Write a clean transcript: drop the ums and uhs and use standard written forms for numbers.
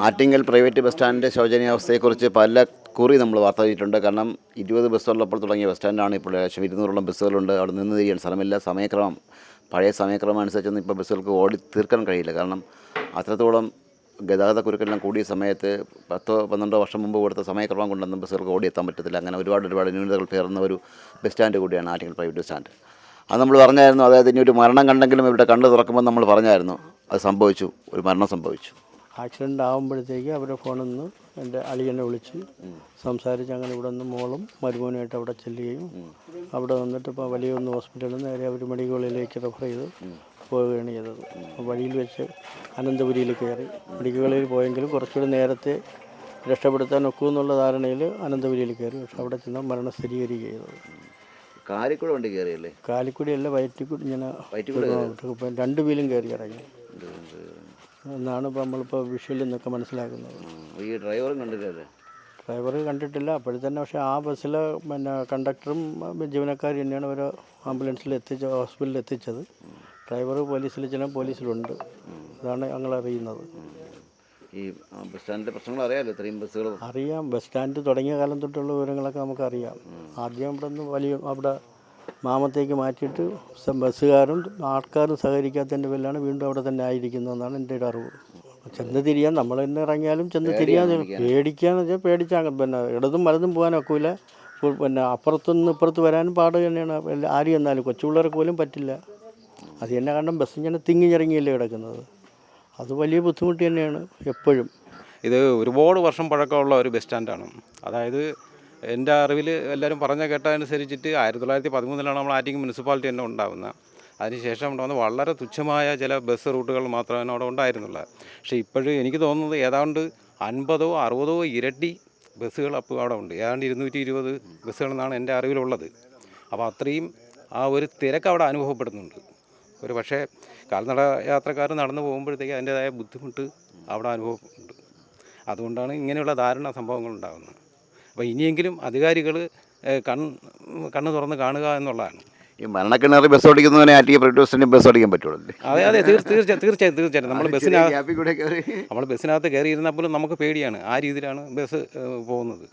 Attingal private bus സ്റ്റാൻഡിൻ്റെ ശോചനീയാവസ്ഥയെക്കുറിച്ച് പല കുറി നമ്മൾ വാർത്ത ചെയ്തിട്ടുണ്ട്. കാരണം 20 ബസ്സുള്ളപ്പോൾ തുടങ്ങിയ ബസ് സ്റ്റാൻഡാണ് ഇപ്പോൾ. ഏകദേശം 200ഓളം ബസ്സുകളുണ്ട്. അവിടെ നിന്ന് തിരിയാൻ സ്ഥലമില്ല. സമയക്രമം പഴയ സമയക്രമം അനുസരിച്ചൊന്നും ഇപ്പോൾ ബസ്സുകൾക്ക് ഓടി തീർക്കാൻ കഴിയില്ല. കാരണം അത്രത്തോളം ഗതാഗത കുരുക്കെല്ലാം കൂടിയ സമയത്ത് 10-12 വർഷം മുമ്പ് കൊടുത്ത സമയക്രമം കൊണ്ടൊന്നും ബസ്സുകൾക്ക് ഓടിയെത്താൻ പറ്റത്തില്ല. അങ്ങനെ ഒരുപാട് ന്യൂനതകൾ പേർന്ന ഒരു ബസ് സ്റ്റാൻഡ് കൂടിയാണ് ആറ്റിങ്ങൽ പ്രൈവറ്റ് ബസ് സ്റ്റാൻഡ്. അത് നമ്മൾ പറഞ്ഞായിരുന്നു. അതായത് ഇനി ഒരു മരണം കണ്ടെങ്കിലും ഇവിടെ കണ്ണ് തുറക്കുമ്പോൾ നമ്മൾ പറഞ്ഞായിരുന്നു. അത് സംഭവിച്ചു. ഒരു മരണം സംഭവിച്ചു. ആക്സിഡൻ്റ് ആകുമ്പോഴത്തേക്ക് അവരുടെ ഫോണിൽ നിന്ന് എൻ്റെ അളിയനെ വിളിച്ച് സംസാരിച്ച് അങ്ങനെ ഇവിടെ നിന്ന് മോളും മരുമോനുമായിട്ട് അവിടെ ചെല്ലുകയും അവിടെ വന്നിട്ട് ഇപ്പോൾ വലിയൊന്ന് ഹോസ്പിറ്റലിൽ നിന്ന് നേരെ അവർ മെഡിക്കൽ കോളേജിലേക്ക് റെഫർ ചെയ്ത് പോവുകയാണ് ചെയ്തത്. വഴിയിൽ വെച്ച് അനന്തപുരിയിൽ കയറി മെഡിക്കൽ കോളേജിൽ പോയെങ്കിലും കുറച്ചുകൂടി നേരത്തെ രക്ഷപ്പെടുത്താൻ ഒക്കുമെന്നുള്ള ധാരണയിൽ അനന്തപുരിയിൽ കയറി. പക്ഷെ അവിടെ ചെന്നാൽ മരണം സ്ഥിരീകരിക്കുക ചെയ്തത്. കാലിക്കൂടെ വണ്ടി കയറിയല്ലേ? കാലിക്കൂടിയല്ല, വയറ്റിക്കൂടി ഇങ്ങനെ 2 വീലും കയറി ഇറങ്ങി എന്നാണ് ഇപ്പോൾ നമ്മളിപ്പോൾ വിഷ്വലിൽ നിന്നൊക്കെ മനസ്സിലാക്കുന്നത്. ഈ ഡ്രൈവറും കണ്ടില്ലല്ലേ? ഡ്രൈവർ കണ്ടിട്ടില്ല അപ്പോഴത്തന്നെ. പക്ഷേ ആ ബസ്സിൽ കണ്ടക്ടറും ജീവനക്കാരും തന്നെയാണ് അവർ ആംബുലൻസിൽ ഹോസ്പിറ്റലിൽ എത്തിച്ചത്. ഡ്രൈവർ പോലീസിൽ ചെല്ലാൻ പോലീസിലുണ്ട്. അതാണ് ഞങ്ങൾ അറിയുന്നത്. ഈ ബസ് സ്റ്റാൻഡിൻ്റെ പ്രശ്നങ്ങൾ അറിയാമല്ലോ, ഇത്രയും ബസ്സുകൾ അറിയാം. ബസ് സ്റ്റാൻഡ് തുടങ്ങിയ കാലം തൊട്ടുള്ള വിവരങ്ങളൊക്കെ നമുക്കറിയാം. ആദ്യം ഇവിടെ നിന്ന് അവിടെ മാമത്തേക്ക് മാറ്റിയിട്ട് ബസ്സുകാരും ആൾക്കാരും സഹകരിക്കാത്തതിൻ്റെ പേരിലാണ് വീണ്ടും അവിടെ തന്നെ ആയിരിക്കുന്നതെന്നാണ് എൻ്റെ ഒരു അറിവ്. ചെന്ന് തിരിയാൻ നമ്മൾ തന്നെ ഇറങ്ങിയാലും ചെന്ന് തിരിയാൻ പേടിക്കാന്ന് വെച്ചാൽ പേടിച്ചാൽ ഇടതും വലതും പോകാനൊക്കില്ല. അപ്പുറത്തുനിന്ന് ഇപ്പുറത്ത് വരാനും പാട് തന്നെയാണ്. ആരും എന്നാലും കൊച്ചു പിള്ളേർക്ക് പോലും പറ്റില്ല. അത് തന്നെ കാരണം ബസ് ഇങ്ങനെ തിങ്ങിഞ്ഞിറങ്ങിയല്ലേ കിടക്കുന്നത്. അത് വലിയ ബുദ്ധിമുട്ട് തന്നെയാണ് എപ്പോഴും. ഇത് ഒരുപാട് വർഷം പഴക്കമുള്ള ഒരു ബസ് സ്റ്റാൻഡാണ്. അതായത് എൻ്റെ അറിവിൽ എല്ലാവരും പറഞ്ഞ കേട്ടതനുസരിച്ചിട്ട് 1913 നമ്മൾ ആറ്റിങ്ങൽ മുനിസിപ്പാലിറ്റി തന്നെ ഉണ്ടാകുന്നത്. അതിനുശേഷം ഉണ്ടാകുന്ന വളരെ തുച്ഛമായ ചില ബസ് റൂട്ടുകൾ മാത്രമേ അവിടെ ഉണ്ടായിരുന്നുള്ളൂ. പക്ഷേ ഇപ്പോഴും എനിക്ക് തോന്നുന്നത് ഏതാണ്ട് 50-60 ഇരട്ടി ബസ്സുകൾ അപ്പോൾ അവിടെ ഉണ്ട്. ഏതാണ്ട് 220 ബസ്സുകളെന്നാണ് എൻ്റെ അറിവിലുള്ളത്. അപ്പോൾ അത്രയും ആ ഒരു തിരക്ക് അവിടെ അനുഭവപ്പെടുന്നുണ്ട്. ഒരു പക്ഷേ കാൽനട യാത്രക്കാർ നടന്നു പോകുമ്പോഴത്തേക്ക് അതിൻ്റേതായ ബുദ്ധിമുട്ട് അവിടെ അനുഭവപ്പെടുന്നുണ്ട്. അതുകൊണ്ടാണ് ഇങ്ങനെയുള്ള ധാരണ സംഭവങ്ങൾ ഉണ്ടാകുന്നത്. അപ്പോൾ ഇനിയെങ്കിലും അധികാരികൾ കണ്ണ് തുറന്ന് കാണുക എന്നുള്ളതാണ്. ഈ മരണക്കിണറി ബസ് ഓടിക്കുന്നവനെ ആറ്റിങ്ങൽ പ്രൈവറ്റ് ബസ് സ്റ്റാൻഡിൽ ബസ് ഓടിക്കാൻ പറ്റുള്ളൂ. അതെ തീർച്ചയായിട്ടും നമ്മൾ ബസ്സിനകത്ത് കയറിയിരുന്നപ്പോഴും നമുക്ക് പേടിയാണ്. ആ രീതിയിലാണ് ബസ് പോകുന്നത്.